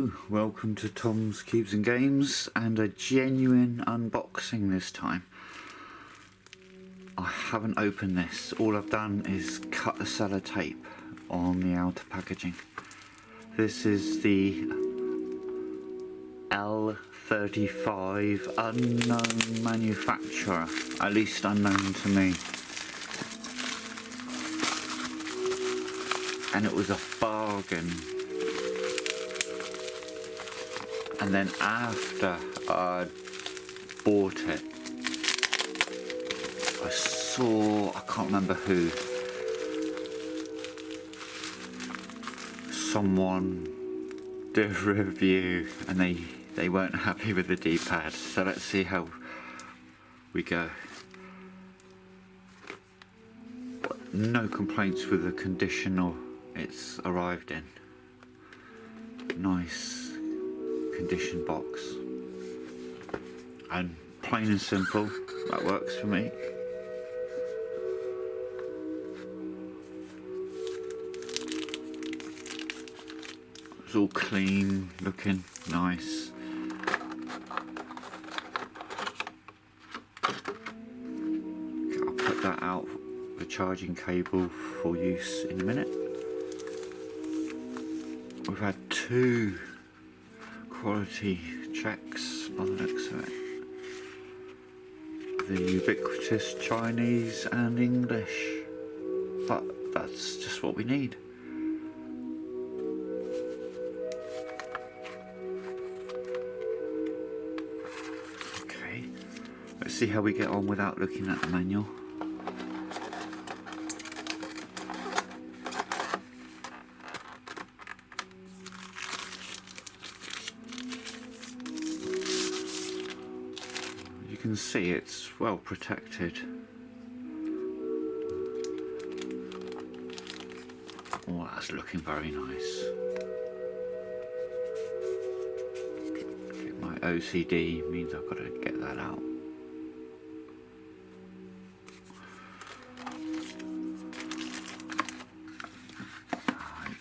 Hello, welcome to Tom's Cubes and Games, and a genuine unboxing this time. I haven't opened this. All I've done is cut the sellotape on the outer packaging. This is the L35 unknown manufacturer, at least unknown to me. And it was a bargain. And then after I bought it, I saw, I can't remember who, someone did a review and they weren't happy with the D-pad. So let's see how we go. No complaints with the condition it's arrived in. Nice condition box, and plain and simple, that works for me. It's all clean looking, nice. Okay, I'll put that out, the charging cable, for use in a minute. We've had two quality checks by the looks of it. The ubiquitous Chinese and English, but that's just what we need. Okay, let's see how we get on without looking at the manual. You can see it's well protected. Oh, that's looking very nice. Okay, my OCD means I've got to get that out. Right.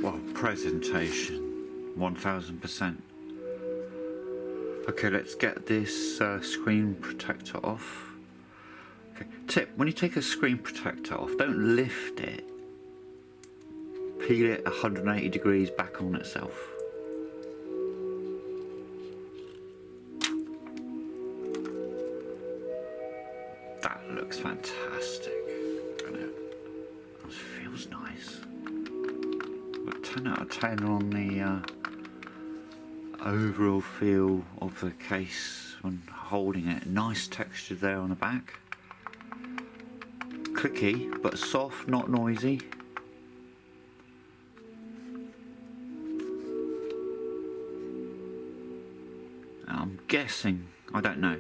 Well, presentation, 1000%. Okay, let's get this screen protector off. Okay, tip, when you take a screen protector off, don't lift it. Peel it 180 degrees back on itself. That looks fantastic. It feels nice. But 10 out of 10 on the overall feel of the case when holding it. Nice texture there on the back. Clicky but soft, not noisy. I'm guessing, I don't know,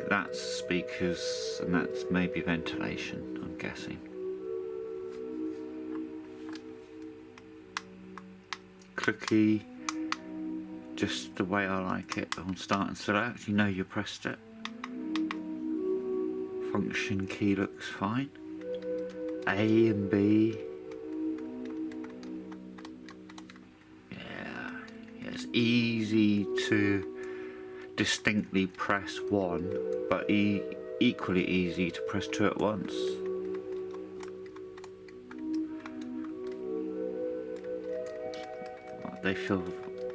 that's speakers and that's maybe ventilation, I'm guessing. Clicky, just the way I like it on start and select. You know you pressed it. Function key looks fine. A and B. Yeah, it's easy to distinctly press one, but equally easy to press two at once. They feel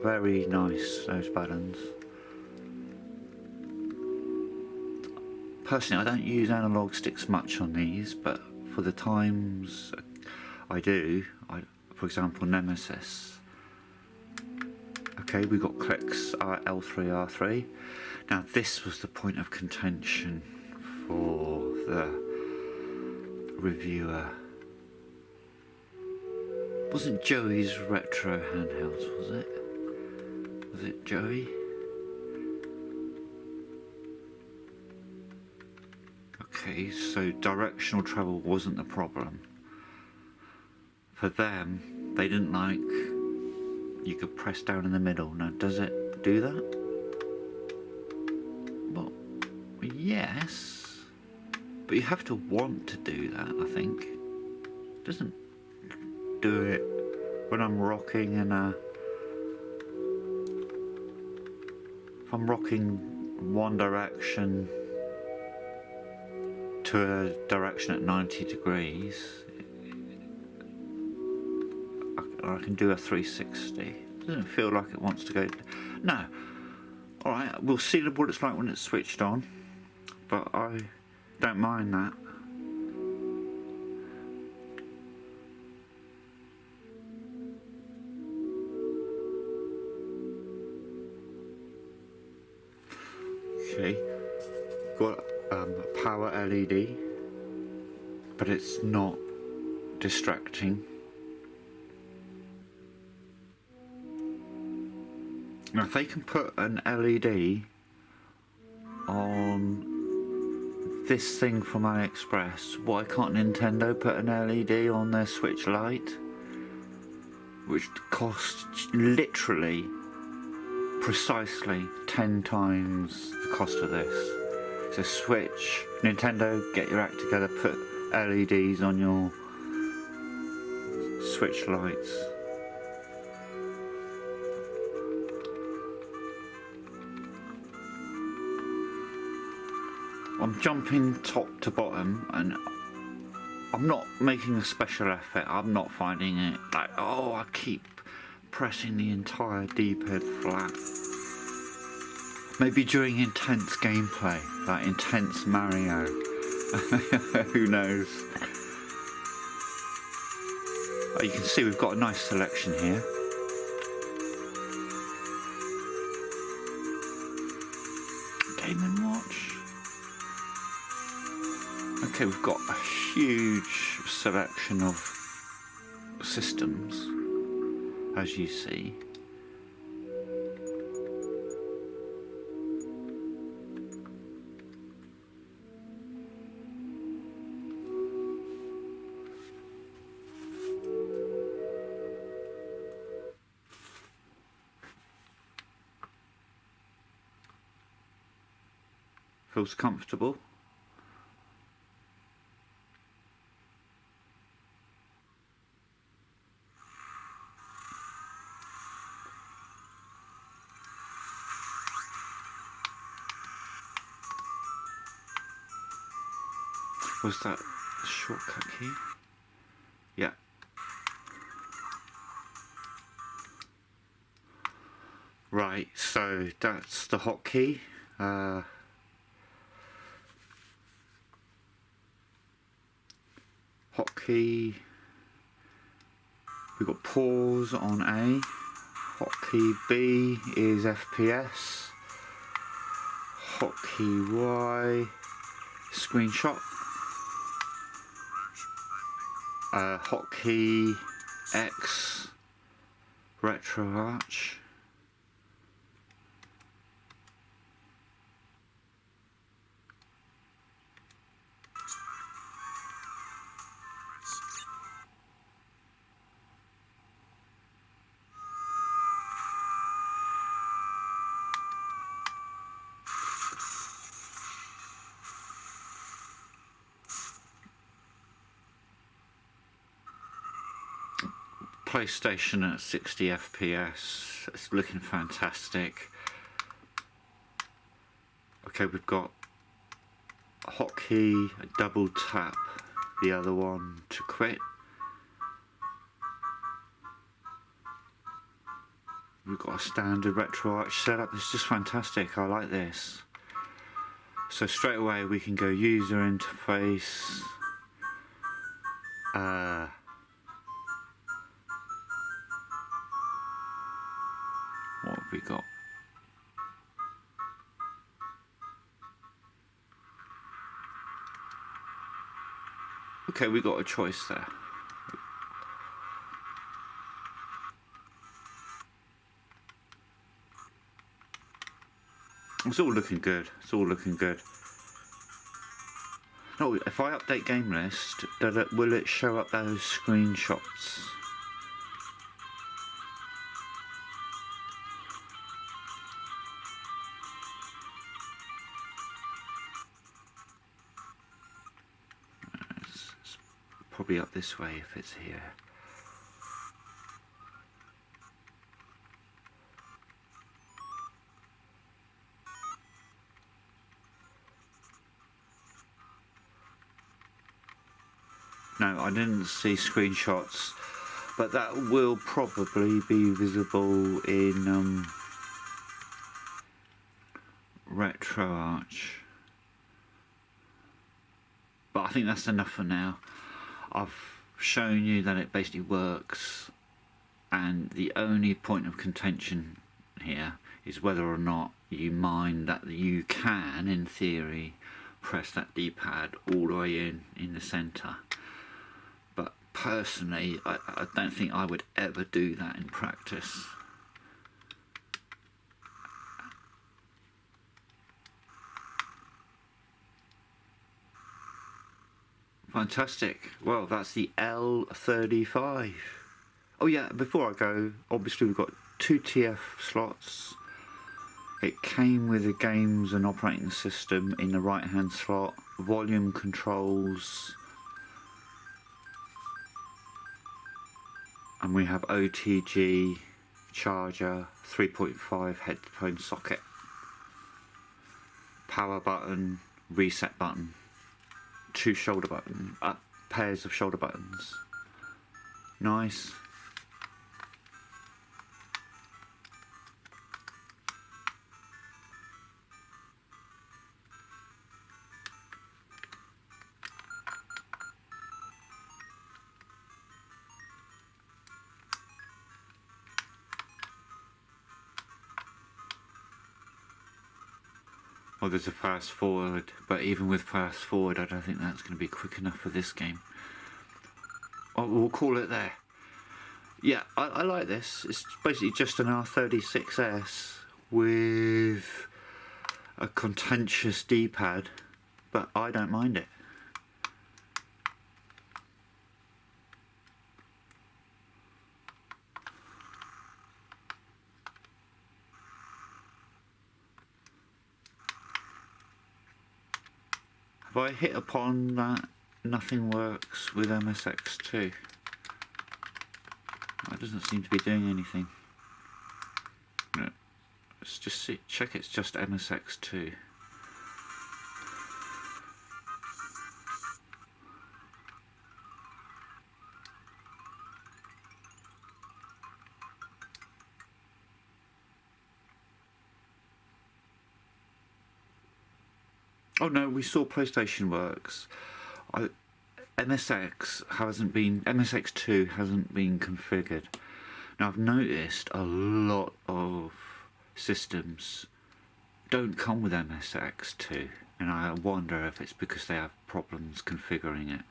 very nice, those buttons. Personally, I don't use analog sticks much on these, but for the times I do, for example, Nemesis. Okay, we got clicks L3, R3. Now this was the point of contention for the reviewer. Wasn't Joey's retro handhelds, was it? Was it Joey? Okay, so directional travel wasn't the problem. For them, they didn't like you could press down in the middle. Now, does it do that? Well, yes. But you have to want to do that, I think. It doesn't do it when I'm rocking in a if I'm rocking one direction to a direction at 90 degrees, I can do a 360. It doesn't feel like it wants to go. No. Alright, we'll see what it's like when it's switched on, but I don't mind that. Okay, got a power LED, but it's not distracting. Now if they can put an LED on this thing from AliExpress, why can't Nintendo put an LED on their Switch Lite? Which costs literally precisely 10 times the cost of this. So Switch, Nintendo, get your act together, put LEDs on your Switch Lites. I'm jumping top to bottom and I'm not making a special effort. I'm not finding it like, oh, I keep pressing the entire D-pad flat. Maybe during intense gameplay, like intense Mario. Who knows? Oh, you can see we've got a nice selection here. Game & Watch. Okay, we've got a huge selection of systems, as you see. Feels comfortable. Was that a shortcut key? Yeah. Right, so that's the hotkey. Hotkey. We've got pause on A. Hotkey B is FPS. Hotkey Y, screenshot. Hotkey X, retro arch. PlayStation at 60 FPS, it's looking fantastic. Okay, we've got a hotkey, a double tap, the other one to quit. We've got a standard retro arch setup. It's just fantastic. I like this. So straight away we can go user interface. What have we got? Okay, we got a choice there. It's all looking good. It's all looking good. No, if I update game list, will it show up those screenshots? It's probably up this way if it's here. No, I didn't see screenshots, but that will probably be visible in RetroArch. But I think that's enough for now. I've shown you that it basically works, and the only point of contention here is whether or not you mind that you can, in theory, press that D-pad all the way in the centre. But personally, I don't think I would ever do that in practice. Fantastic. Well, that's the L35. Oh yeah, before I go, obviously we've got 2 TF slots. It came with the games and operating system in the right hand slot, volume controls, and we have OTG, charger, 3.5 headphone socket, power button, reset button, 2 shoulder buttons, pairs of shoulder buttons. Nice. Oh, there's a fast forward, but even with fast forward, I don't think that's going to be quick enough for this game. Oh, we'll call it there. Yeah, I like this. It's basically just an R36S with a contentious D-pad, but I don't mind it. Have I hit upon that nothing works with MSX2? That doesn't seem to be doing anything. No, let's just see, check it's just MSX2. Oh no, we saw PlayStation works. MSX2 hasn't been configured. Now I've noticed a lot of systems don't come with MSX2, and I wonder if it's because they have problems configuring it.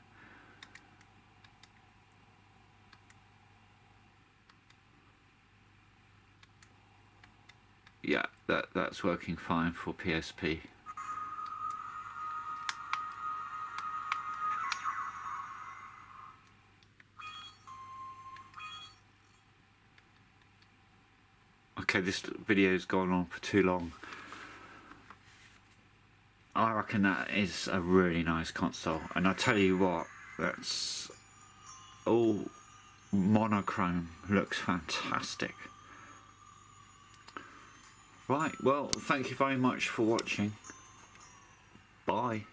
Yeah, that's working fine for PSP. Okay, this video's gone on for too long. I reckon that is a really nice console, and I tell you what, that's all monochrome, looks fantastic. Right, well, thank you very much for watching. Bye.